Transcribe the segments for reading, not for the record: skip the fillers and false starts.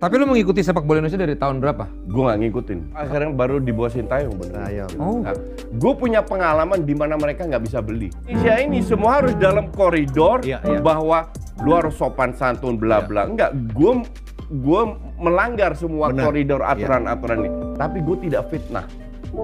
Tapi lu mengikuti sepak bola Indonesia dari tahun berapa? Gue nggak ngikutin. Akhirnya baru di bawah Sintayong bener. Oh. Nah, gue punya pengalaman di mana mereka nggak bisa beli. Indonesia ini semua harus dalam koridor bahwa lu harus sopan santun bla bla. Enggak, gue melanggar semua koridor aturan-aturan ini. Tapi gue tidak fitnah.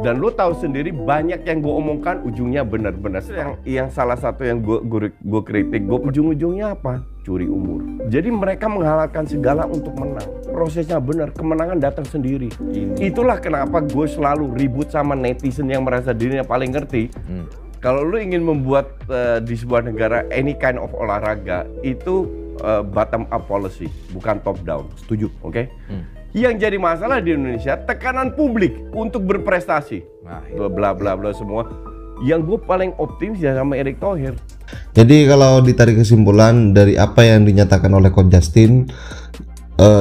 Dan lo tahu sendiri banyak yang gue omongkan ujungnya benar-benar. Yang salah satu yang gue kritik, gue ujung-ujungnya apa? Curi umur. Jadi mereka menghalalkan segala untuk menang. Prosesnya benar, kemenangan datang sendiri. Itulah kenapa gue selalu ribut sama netizen yang merasa dirinya paling ngerti. Kalau lo ingin membuat di sebuah negara any kind of olahraga itu bottom up policy, bukan top down. Setuju, oke? Yang jadi masalah di Indonesia tekanan publik untuk berprestasi, bla bla bla semua. Yang gue paling optimis ya sama Erick Thohir. Jadi kalau ditarik kesimpulan dari apa yang dinyatakan oleh Coach Justin,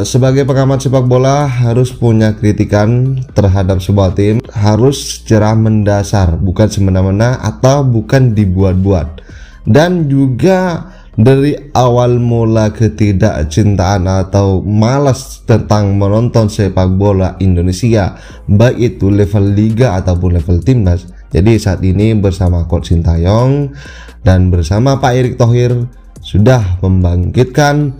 sebagai pengamat sepak bola harus punya kritikan terhadap sebuah tim, harus secara mendasar, bukan semena-mena atau bukan dibuat-buat. Dan juga dari awal mula ketidakcintaan atau malas tentang menonton sepak bola Indonesia, baik itu level liga ataupun level timnas. Jadi saat ini bersama Coach Sintayong dan bersama Pak Erick Thohir sudah membangkitkan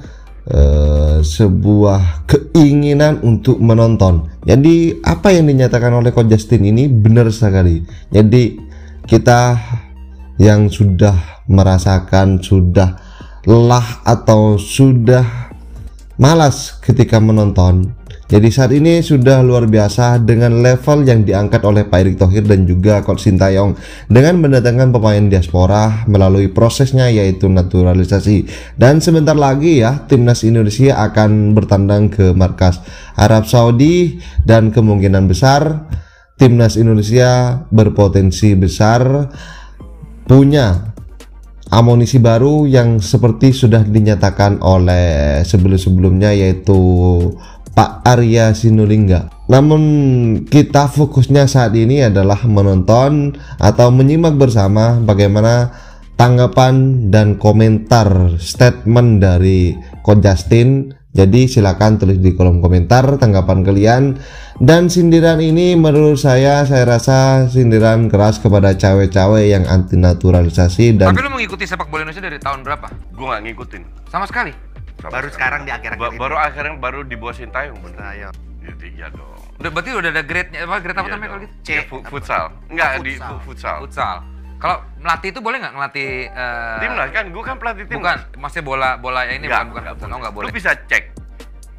sebuah keinginan untuk menonton. Jadi apa yang dinyatakan oleh Coach Justin ini benar sekali. Jadi kita yang sudah merasakan, sudah lelah atau sudah malas ketika menonton, jadi saat ini sudah luar biasa dengan level yang diangkat oleh Pak Erick Thohir dan juga Coach Sintayong dengan mendatangkan pemain diaspora melalui prosesnya yaitu naturalisasi. Dan sebentar lagi ya timnas Indonesia akan bertandang ke markas Arab Saudi dan kemungkinan besar timnas Indonesia berpotensi besar punya amunisi baru yang seperti sudah dinyatakan oleh sebelum-sebelumnya yaitu Pak Arya Sinulinga. Namun kita fokusnya saat ini adalah menonton atau menyimak bersama bagaimana tanggapan dan komentar statement dari Coach Justin. Jadi silakan tulis di kolom komentar tanggapan kalian. Dan sindiran ini menurut saya rasa sindiran keras kepada cawe-cawe yang anti naturalisasi. Dan tapi lu mengikuti sepak bola Indonesia dari tahun berapa? Gue nggak ngikutin. Sama sekali? Baru sekarang di akhir-akhir ini. Baru akhirnya baru di bawah Sintayong bener. Ya, 3 dong. Berarti udah ada grade-nya, grade apa namanya kalau gitu? C. Futsal. Enggak, di futsal. Futsal. Kalau melatih itu boleh nggak ngelatih timnas kan? Gue kan pelatih timnas. Bukan, maksudnya bola yang ini bukan futsal. Nggak boleh. Lu bisa cek.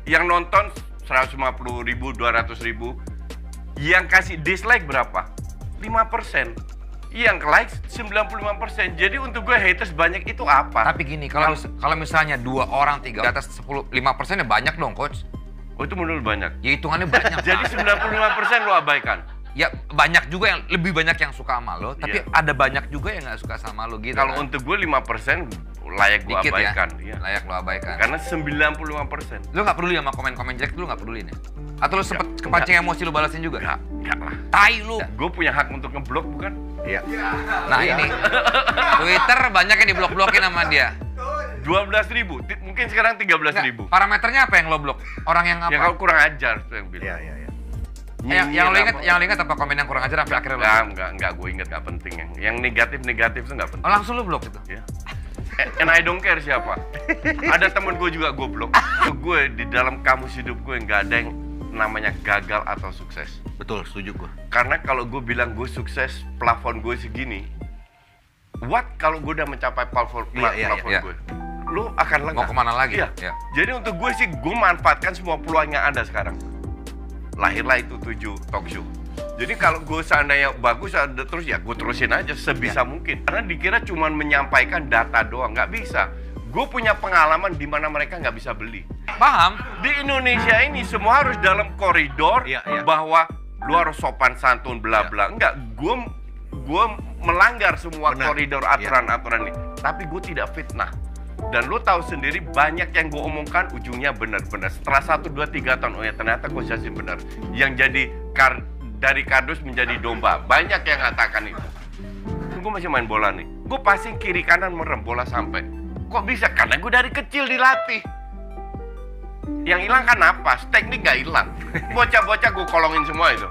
Yang nonton 150.000, 200.000. Yang kasih dislike berapa? 5%. Yang like 95%. Jadi untuk gue haters banyak itu apa? Tapi gini, kalau misalnya 2 orang, 3 di atas 5% ya banyak dong, Coach. Oh itu menurut banyak? Ya hitungannya banyak. Jadi 95% lo abaikan? Ya banyak juga yang lebih banyak yang suka sama lo, tapi ada banyak juga yang nggak suka sama lo gitu. Kalau untuk gue 5% layak gue abaikan. Ya? Layak lo abaikan. Karena 95%. Lo nggak peduli sama komen-komen jelek, lo nggak peduli nih? Atau lo sempet kepancing emosi lo balasin juga? Enggak lah. Tai lo. Gue punya hak untuk ngeblok bukan? Iya. Nah ini Twitter banyak yang diblok-blokin sama dia. 12.000, mungkin sekarang 13.000. Parameternya apa yang lo blok? Orang yang apa? Ya kalau kurang ajar tuh yang bilang. Iya. Yang lo ingat apa komen yang kurang ajar sampai akhirnya lo? Enggak, gue inget nggak penting yang negatif tuh nggak penting. Oh, langsung lo blok itu? Ya. And I don't care siapa. Ada temen gue juga gue blok. Gue di dalam kamus hidup gue nggak ada yang namanya gagal atau sukses. Betul, setuju gue. Karena kalau gue bilang gue sukses, plafon gue segini. What kalau gue udah mencapai plafon gue? Lu akan lengah. Mau kemana lagi? Iya. Jadi untuk gue sih, gue manfaatkan semua peluang yang ada sekarang. Lahirlah itu 7 talk show. Jadi kalau gue seandainya bagus terus ya gue terusin aja sebisa mungkin. Karena dikira cuma menyampaikan data doang, nggak bisa. Gue punya pengalaman di mana mereka nggak bisa beli. Paham? Di Indonesia ini semua harus dalam koridor bahwa lu harus sopan santun bla bla. Enggak, gue melanggar semua koridor aturan-aturan ini. Tapi gue tidak fitnah. Dan lo tahu sendiri banyak yang gue omongkan ujungnya benar-benar. Setelah 1, 2, 3 tahun, oh ya ternyata Coach Justin benar. Yang jadi dari kardus menjadi domba. Banyak yang katakan itu. Gue masih main bola nih. Gue passing kiri kanan merem bola sampai. Kok bisa? Karena gue dari kecil dilatih. Yang hilang kan napas, teknik nggak hilang. Bocah-bocah gue kolongin semua itu.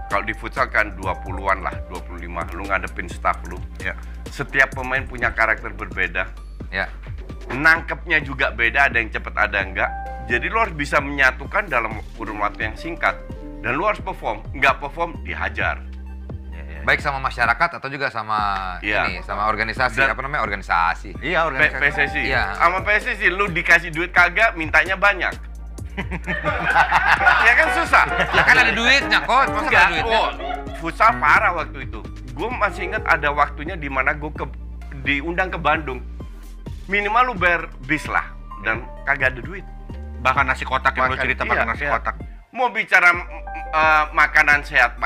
Kalau di futsal kan 20-an lah, 25. Lu ngadepin staff lu. Ya. Setiap pemain punya karakter berbeda. Ya. Nangkepnya juga beda, ada yang cepet, ada yang enggak. Jadi lu harus bisa menyatukan dalam kurun waktu yang singkat. Dan lu harus perform. Nggak perform, dihajar. Baik sama masyarakat atau juga sama ini, sama organisasi, apa namanya, organisasi. Iya, organisasi. PSSI. Iya. Sama PSSI, lu dikasih duit kagak, mintanya banyak. Ya kan susah. Ya kan ada duitnya, Coach. Masa ada duitnya? Futsal parah waktu itu. Gue masih ingat ada waktunya di mana gue diundang ke Bandung. Minimal lu bayar bis lah, dan kagak ada duit. Bahkan nasi kotak yang lu cerita, bahkan nasi kotak. Mau bicara makanan sehat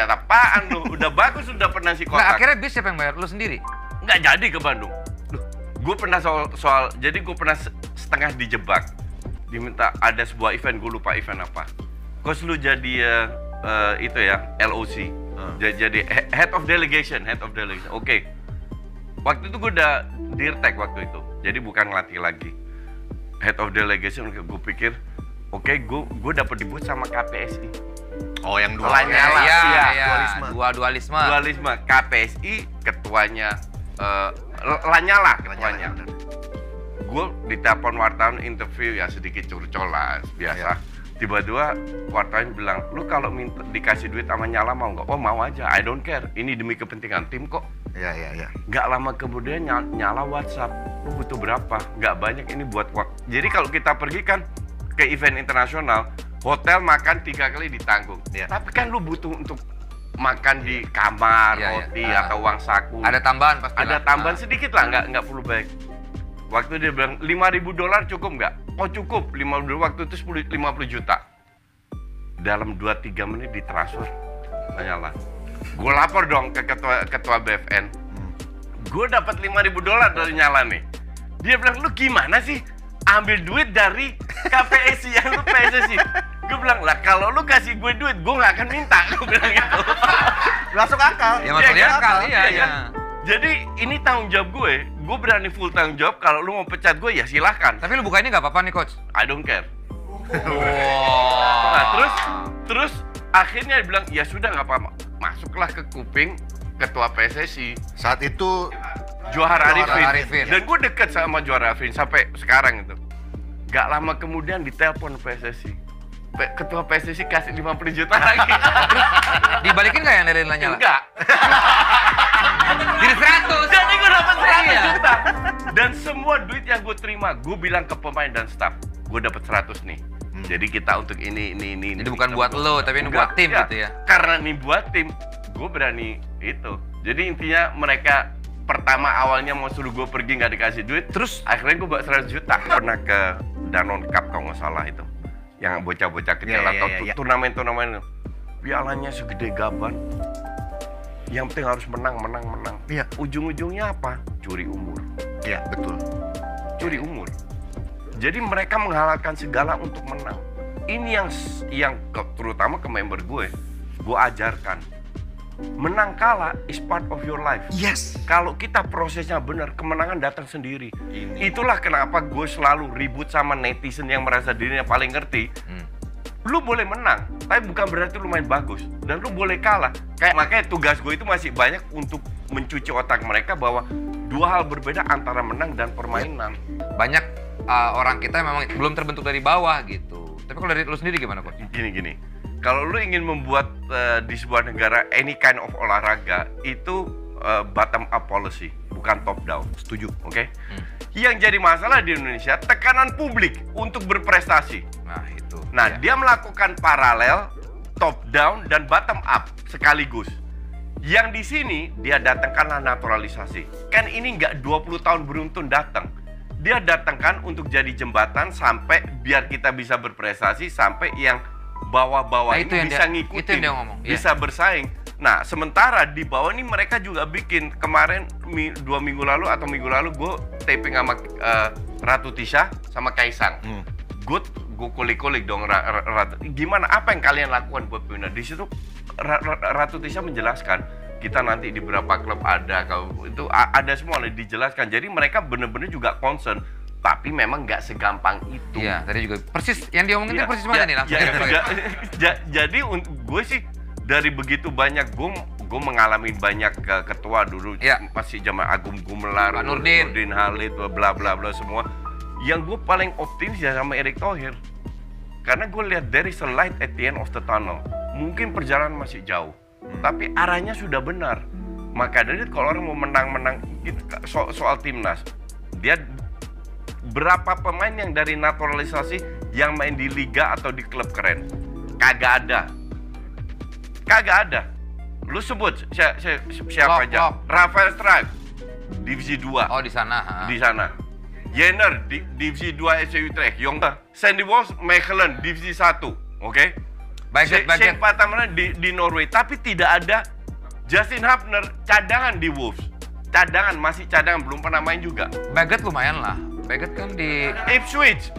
apaan lu? Udah bagus udah pernah nasi kotak. Nah, akhirnya bis siapa yang bayar? Lu sendiri? Nggak jadi ke Bandung. Gue pernah jadi gue pernah setengah dijebak. Diminta ada sebuah event, gue lupa event apa. Coach lu jadi itu ya, LOC. Jadi head of delegation. Oke. Waktu itu gue udah dirtek waktu itu. Jadi bukan ngelatih lagi. Head of delegation, gue pikir oke, gue dapet debut sama KPSI. Oh, yang dua. Lanyala. Iya. Dualisme. Dualisme. KPSI ketuanya Lanyala ketuanya. Gue ditelepon wartawan interview ya sedikit curcol lah biasa. Tiba-tiba wartawan bilang, lu kalau minta dikasih duit sama Nyala mau nggak? Oh mau aja, I don't care. Ini demi kepentingan tim kok. Iya. Nggak lama kemudian Nyala WhatsApp, lu butuh berapa? Nggak banyak, ini buat jadi kalau kita pergi kan ke event internasional, hotel makan 3 kali ditanggung. Tapi kan lu butuh untuk makan di kamar, roti atau uang saku. Ada tambahan pasti. Ada tambahan sedikit lah, nggak perlu banyak. Waktu dia bilang $5.000 cukup nggak? Oh cukup, $50 waktu itu 50 juta. Dalam 2-3 menit ditransfer. Nyala. Gue lapor dong ke ketua BFN. Gue dapat $5.000 dari Nyala nih. Dia bilang, lu gimana sih? Ambil duit dari KPSI yang lu PSSI. Gue bilang, lah kalau lu kasih gue duit, gue nggak akan minta. Gue bilang gitu. Masuk akal. Ya masuk akal, iya. Jadi ini tanggung jawab gue berani full tanggung jawab. Kalau lu mau pecat gue ya silahkan. Tapi lu buka ini nggak apa-apa nih, Coach? I don't care. Wow. Nah terus akhirnya dia bilang ya sudah nggak apa-apa. Masuklah ke kuping ketua PSSI. Saat itu Johar Arifin. Arifin. Dan gue deket sama Johar Arifin sampai sekarang itu. Gak lama kemudian ditelepon PSSI. Ketua PSSI kasih 50 juta lagi. Dibalikin nggak yang dari Lanyala? Enggak. Jadi 100. Jadi gue dapat 100 Iya. juta. Dan semua duit yang gue terima, gue bilang ke pemain dan staff, gue dapat 100 nih. Jadi kita untuk ini. Jadi bukan buat lo, tapi ini buat tim gitu ya? Karena ini buat tim, gue berani itu. Jadi intinya mereka pertama awalnya mau suruh gue pergi nggak dikasih duit, terus akhirnya gue bawa 100 juta. Pernah ke Danone Cup kalau nggak salah itu, yang bocah-bocah kecil atau turnamen-turnamen, pialanya segede gaban. Yang penting harus menang. Iya. Ujung-ujungnya apa? Curi umur. Iya, betul. Curi umur. Jadi mereka menghalalkan segala untuk menang. Ini yang terutama ke member gue ajarkan. Menang kalah is part of your life. Yes. Kalau kita prosesnya benar, kemenangan datang sendiri. Itulah kenapa gue selalu ribut sama netizen yang merasa dirinya paling ngerti. Lu boleh menang, tapi bukan berarti lu main bagus. Dan lu boleh kalah. Makanya tugas gue itu masih banyak untuk mencuci otak mereka bahwa dua hal berbeda antara menang dan permainan. Banyak orang kita memang belum terbentuk dari bawah gitu. Tapi kalau dari lu sendiri gimana, Coach? Gini. Kalau lu ingin membuat di sebuah negara any kind of olahraga, itu bottom up policy, bukan top down. Setuju. Oke? Yang jadi masalah di Indonesia, tekanan publik untuk berprestasi. Nah, itu. Nah, dia melakukan paralel, top down, dan bottom up sekaligus. Yang di sini, dia datangkanlah naturalisasi. Kan ini nggak 20 tahun beruntun datang. Dia datangkan untuk jadi jembatan sampai biar kita bisa berprestasi, sampai yang bawah-bawah ini bisa ngikutin, itu yang dia ngomong. bisa bersaing. Nah, sementara di bawah ini mereka juga bikin. Kemarin 2 minggu lalu atau minggu lalu gue taping sama Ratu Tisha sama Kaisang. Gue kulik-kulik dong Ratu. Gimana, apa yang kalian lakukan buat pindah? Di situ Ratu Tisha menjelaskan, kita nanti di beberapa klub ada, kalau itu ada semua dijelaskan. Jadi mereka benar-benar juga concern Tapi memang nggak segampang itu. Iya, tadi juga persis yang diomongin itu persis mana nih langsung. Jadi gue sih dari begitu banyak gue mengalami banyak ketua dulu masih zaman Agung Gumelar, Nurdin Halid, bla bla bla semua. Yang gue paling optimis ya sama Erick Thohir. Karena gue lihat there is a light at the end of the tunnel. Mungkin perjalanan masih jauh, tapi arahnya sudah benar. Maka dari itu kalau orang mau menang soal timnas, dia berapa pemain yang dari naturalisasi yang main di liga atau di klub keren? Kagak ada. Lu sebut siapa aja? Rafael Struijk, divisi 2. Oh, di sana. Di sana. Jenner, divisi 2 FC Utrecht. Sandy Walsh, Mechelen, divisi 1. Oke? Baget. Sheikh Patamana di Norway. Tapi tidak ada Justin Hapner, cadangan di Wolves. Masih cadangan, belum pernah main juga. Baget lumayan lah. Baget kan di Ipswich.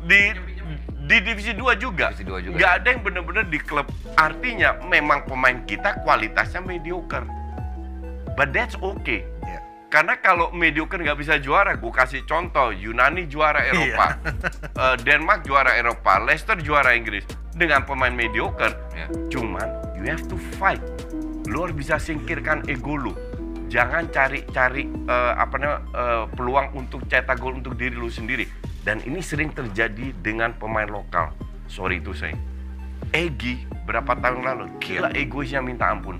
Di divisi 2 juga. Nggak ada yang benar-benar di klub. Artinya memang pemain kita kualitasnya mediocre. But that's okay. Karena kalau mediocre nggak bisa juara, gue kasih contoh, Yunani juara Eropa, Denmark juara Eropa, Leicester juara Inggris dengan pemain mediocre. Cuman you have to fight. Lu harus bisa singkirkan ego lu. Jangan cari peluang untuk cetak gol untuk diri lu sendiri. Dan ini sering terjadi dengan pemain lokal. Sorry to say. Egy berapa tahun lalu gila egoisnya minta ampun.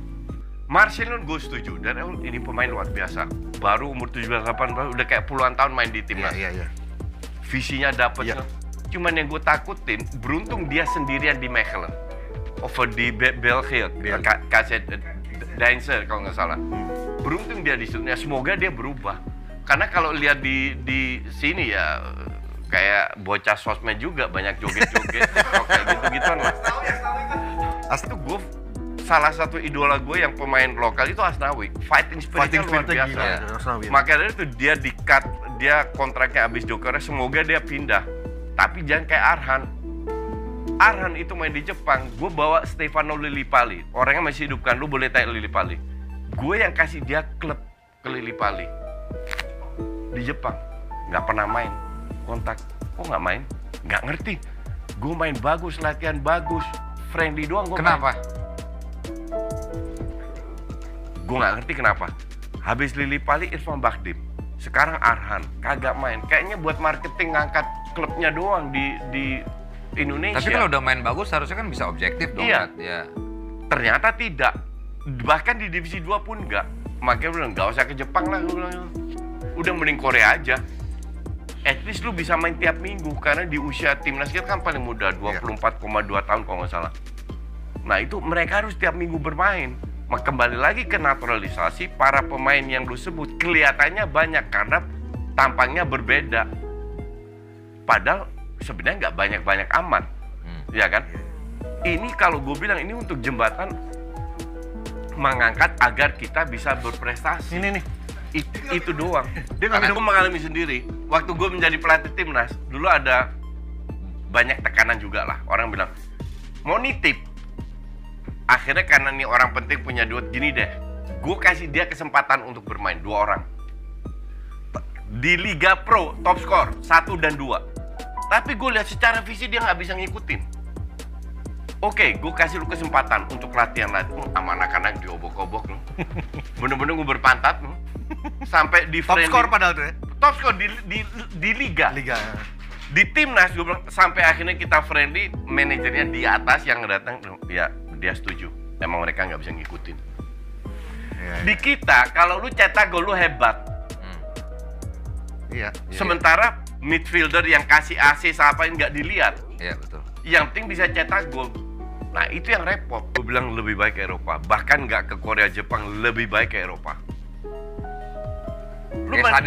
Marcelo gue setuju, dan ini pemain luar biasa. Baru umur 17-18 udah kayak puluhan tahun main di timnas. Visinya dapet. Cuman yang gue takutin, beruntung dia sendirian di Mechelen. Over di Belgia, Kaset Deinzer kalau nggak salah. Beruntung dia di situ. Semoga dia berubah. Karena kalau lihat di sini ya kayak bocah sosmed juga banyak joget-joget, kayak gitu-gituan lah. Asli gue salah satu idola gue yang pemain lokal itu Asnawi. Fighting spiritnya luar biasa. Makanya itu dia di-cut, dia kontraknya habis Jokernya, semoga dia pindah. Tapi jangan kayak Arhan itu main di Jepang, gue bawa Stefano Lillipali. Orangnya masih hidup kan, lu boleh tanya Lillipali. Gue yang kasih dia klub ke Lillipali di Jepang, nggak pernah main. Kontak, kok nggak main? Nggak ngerti. Gue main bagus, latihan bagus, friendly doang gue. Kenapa? Gue nggak ngerti kenapa. Habis Lillipali, Irfan Bahdim. Sekarang Arhan, kagak main. Kayaknya buat marketing ngangkat klubnya doang di Indonesia. Tapi kalau udah main bagus harusnya kan bisa objektif dong. Iya. Ternyata tidak. Bahkan di divisi 2 pun enggak. Makanya bilang nggak usah ke Jepang lah. Udah mending Korea aja. At least lu bisa main tiap minggu. Karena di usia timnas kita kan paling muda, 24,2 tahun kalau nggak salah. Nah itu mereka harus tiap minggu bermain. Kembali lagi ke naturalisasi, para pemain yang lu sebut kelihatannya banyak karena tampangnya berbeda. Padahal sebenarnya nggak banyak-banyak amat, ya kan? Ini kalau gue bilang ini untuk jembatan mengangkat agar kita bisa berprestasi. Ini nih, itu doang. Karena gue mengalami sendiri. Waktu gue menjadi pelatih timnas, dulu ada banyak tekanan juga lah. Orang bilang mau nitip. Akhirnya karena nih orang penting punya duit, gini deh, gue kasih dia kesempatan untuk bermain 2 orang di Liga Pro, top skor 1 dan 2. Tapi gue lihat secara visi dia nggak bisa ngikutin. Oke, gue kasih lu kesempatan untuk latihan sama anak-anak diobok-obok lu. Bener-bener gue berpantat lu. Sampai di top skor padahal tuh ya. Top skor di liga. Di timnas gue bilang sampai akhirnya kita friendly, manajernya di atas yang datang, ya dia setuju. Emang mereka nggak bisa ngikutin. Di kita kalau lu cetak gol lu hebat. Sementara midfielder yang kasih assist apain nggak dilihat. Iya betul. Yang penting bisa cetak gol. Nah itu yang repot. Gue bilang lebih baik ke Eropa. Bahkan nggak ke Korea, Jepang, lebih baik ke Eropa.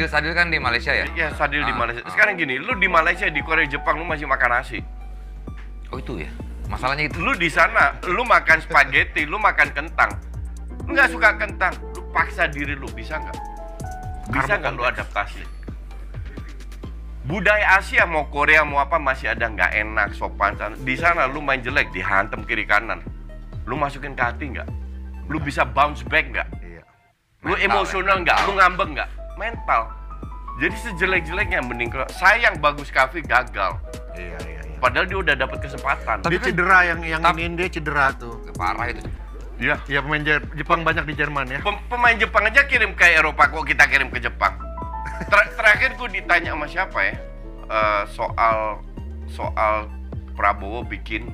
Sadil kan di Malaysia ya? Iya Sadil di Malaysia. Sekarang gini, lu di Malaysia, di Korea, Jepang lu masih makan nasi. Oh itu ya? Masalahnya itu. Lu di sana, lu makan spaghetti, lu makan kentang. Lu nggak suka kentang, lu paksa diri lu, bisa nggak? Bisa nggak lu adaptasi? Budaya Asia mau Korea mau apa masih ada nggak enak sopan sana. Di sana lu main jelek dihantam kiri kanan, lu masukin ke hati nggak? Lu bisa bounce back nggak? Lu emosional nggak? Lu ngambek nggak? Mental. Jadi sejelek-jeleknya mending sayang Bagus Kavi gagal. Iya. Padahal dia udah dapat kesempatan. Dia cedera yang ini dia cedera tuh. Parah itu. Iya. Ya pemain Jepang banyak di Jerman ya. Pemain Jepang aja kirim ke Eropa, kok kita kirim ke Jepang. Terakhir gue ditanya sama siapa ya? Soal Prabowo bikin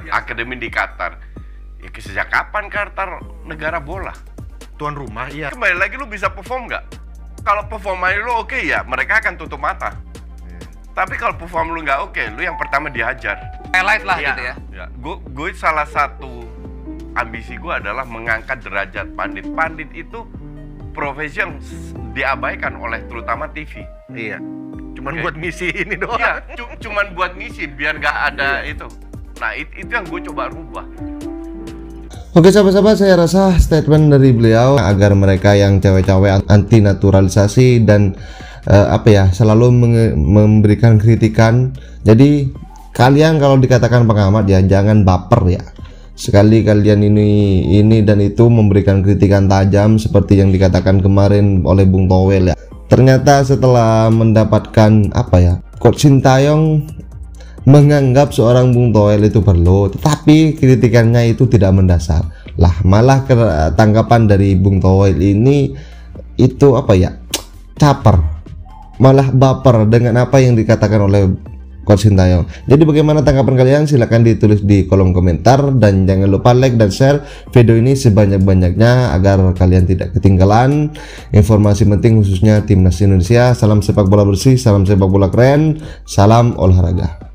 akademi di Qatar. Ya sejak kapan Qatar negara bola? Tuan rumah, iya. Kembali lagi lu bisa perform nggak? Kalau performa lu oke ya, mereka akan tutup mata. Tapi kalau perform lu nggak oke, lu yang pertama dihajar. Highlight lah Ya, gitu ya. ya. Gue salah satu ambisi gue adalah mengangkat derajat pandit. Pandit itu profesi yang diabaikan oleh terutama TV. Iya. Cuman Oke. buat misi ini doang. Iya, cuman buat ngisi biar nggak ada itu. Nah, itu yang gue coba rubah. Oke sahabat-sahabat, saya rasa statement dari beliau agar mereka yang cewek-cewek anti naturalisasi dan selalu memberikan kritikan. Jadi kalian kalau dikatakan pengamat ya jangan baper ya. Sekali kalian ini dan itu memberikan kritikan tajam seperti yang dikatakan kemarin oleh Bung Towel ya. Ternyata setelah mendapatkan Coach Sintayong menganggap seorang Bung Towel itu perlu, tetapi kritikannya itu tidak mendasar. Lah malah tanggapan dari Bung Towel ini itu caper. Malah baper dengan apa yang dikatakan oleh Coach Sintayong. Jadi bagaimana tanggapan kalian? Silahkan ditulis di kolom komentar dan jangan lupa like dan share video ini sebanyak-banyaknya agar kalian tidak ketinggalan informasi penting khususnya timnas Indonesia. Salam sepak bola bersih, salam sepak bola keren, salam olahraga.